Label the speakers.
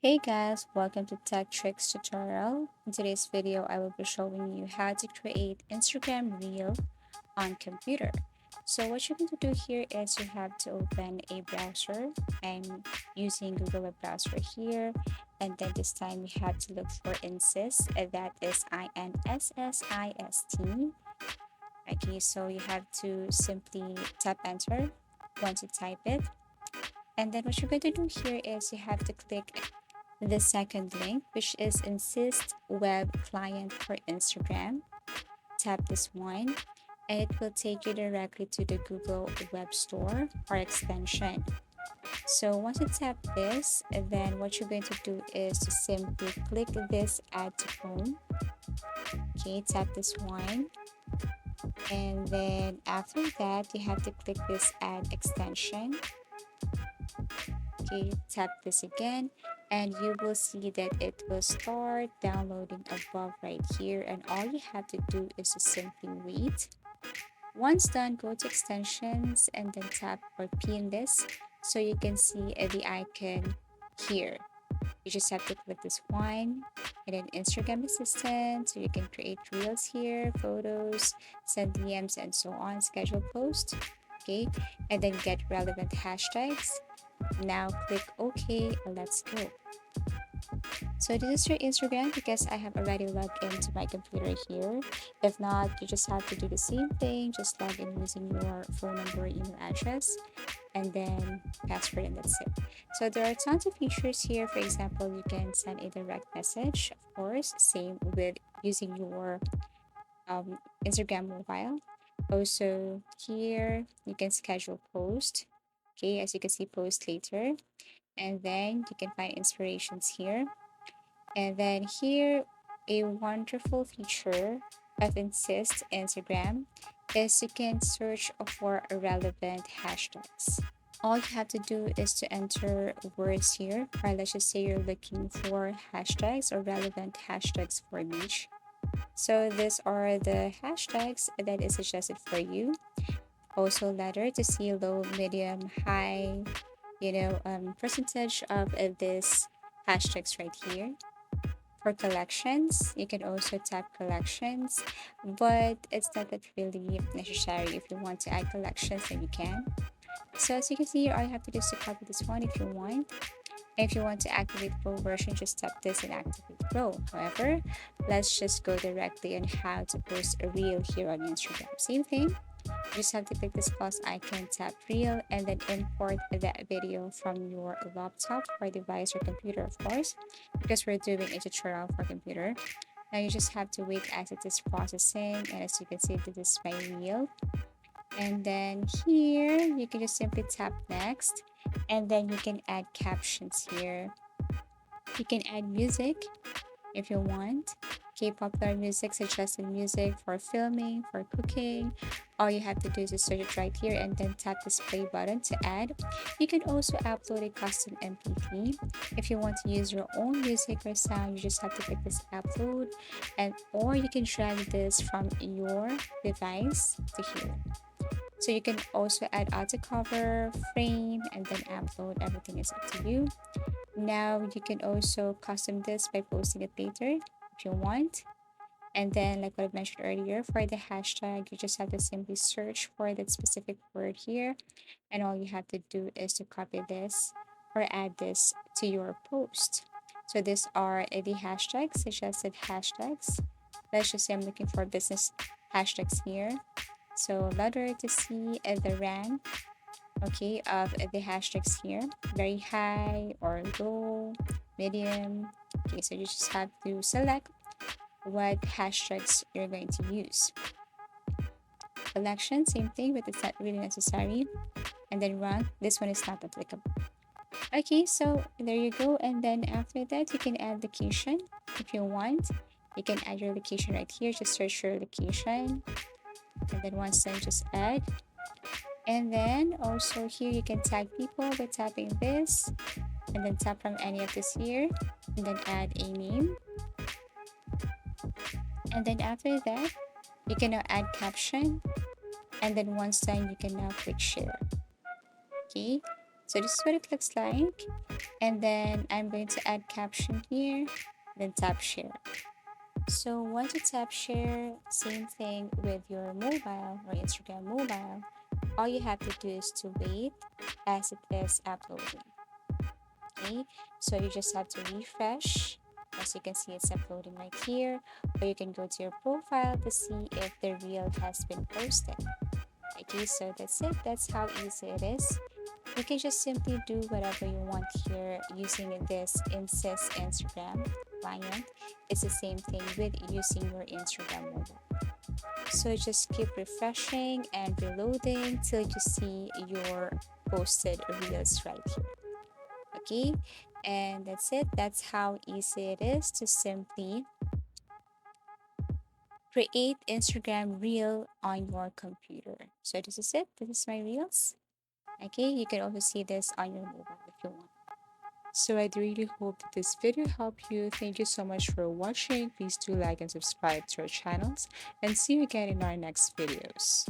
Speaker 1: Hey guys, welcome to Tech Tricks tutorial. In today's video, I will be showing you how to create Instagram Reel on computer. So what you're going to do here is you have to open a browser. I'm using Google web browser here. And then this time you have to look for Insist. That is INSSIST. Okay, so you have to simply tap enter once you type it. And then what you're going to do here is you have to click the second link, which is Insist Web Client for Instagram. Tap this one, and it will take you directly to the Google Web Store or extension. So once you tap this, and then what you're going to do is to simply click this add to home. Okay, tap this one. And then after that, you have to click this add extension. Okay, tap this again and you will see that it will start downloading above right here, and all you have to do is to simply wait. Once done, go to extensions and then tap or pin this so you can see the icon here. You just have to click this one and then Instagram assistant so you can create reels here, photos, send DMs and so on, schedule post. Okay, and then get relevant hashtags. Now click OK and let's go. So this is your Instagram because I have already logged into my computer here. If not, you just have to do the same thing. Just log in using your phone number, email address, and then password, and that's it. So there are tons of features here. For example, you can send a direct message, of course, same with using your Instagram mobile. Also here, you can schedule post. Okay, as you can see, post later. And then you can find inspirations here. And then here, a wonderful feature of Insist Instagram is you can search for relevant hashtags. All you have to do is to enter words here, or let's just say you're looking for hashtags or relevant hashtags for niche. So these are the hashtags that is suggested for you. Also letter to see low, medium, high, percentage of this hashtags right here. For collections, you can also tap collections, but it's not that really necessary. If you want to add collections, then you can. So as you can see here, all you have to do is to copy this one if you want. If you want to activate Pro version, just tap this and activate Pro. However, let's just go directly on how to post a reel here on Instagram. Same thing, you just have to click this plus icon, tap reel, and then import that video from your laptop or device or computer, of course, because we're doing a tutorial for computer. Now you just have to wait as it is processing, and as you can see, this is my reel. And then here, you can just simply tap next, and then you can add captions here. You can add music if you want. K-popular music, suggested music for filming, for cooking. All you have to do is to search it right here and then tap this play button to add. You can also upload a custom MP3. If you want to use your own music or sound, you just have to click this upload, and or you can drag this from your device to here. So you can also add auto cover, frame, and then upload. Everything is up to you. Now you can also custom this by posting it later if you want. And then like what I mentioned earlier, for the hashtag, you just have to simply search for that specific word here. And all you have to do is to copy this or add this to your post. So these are the hashtags, suggested hashtags. Let's just say I'm looking for business hashtags here. So letter to see the rank, okay, of the hashtags here, very high or low, medium. Okay, so you just have to select what hashtags you're going to use. Collection, same thing, but it's not really necessary. And then rank, this one is not applicable. Okay, so there you go. And then after that, you can add location if you want. You can add your location right here. Just search your location. And then once done, just add. And then also here you can tag people by tapping this, and then tap from any of this here, and then add a name. And then after that, you can now add caption, and then once done, you can now click share. Okay, So this is what it looks like. And then I'm going to add caption here, then tap share. So once you tap share, same thing with your mobile or Instagram mobile, all you have to do is to wait as it is uploading. Okay, so you just have to refresh. As you can see, it's uploading right here, or you can go to your profile to see if the reel has been posted. Okay, so that's it. That's how easy it is. You can just simply do whatever you want here using this Insys Instagram client. It's the same thing with using your Instagram mobile. So just keep refreshing and reloading till you see your posted reels right here. Okay, and that's it. That's how easy it is to simply create Instagram reel on your computer. So this is it. This is my reels. Okay, you can also see this on your mobile if you want. So I really hope that this video helped you. Thank you so much for watching. Please do like and subscribe to our channels and see you again in our next videos.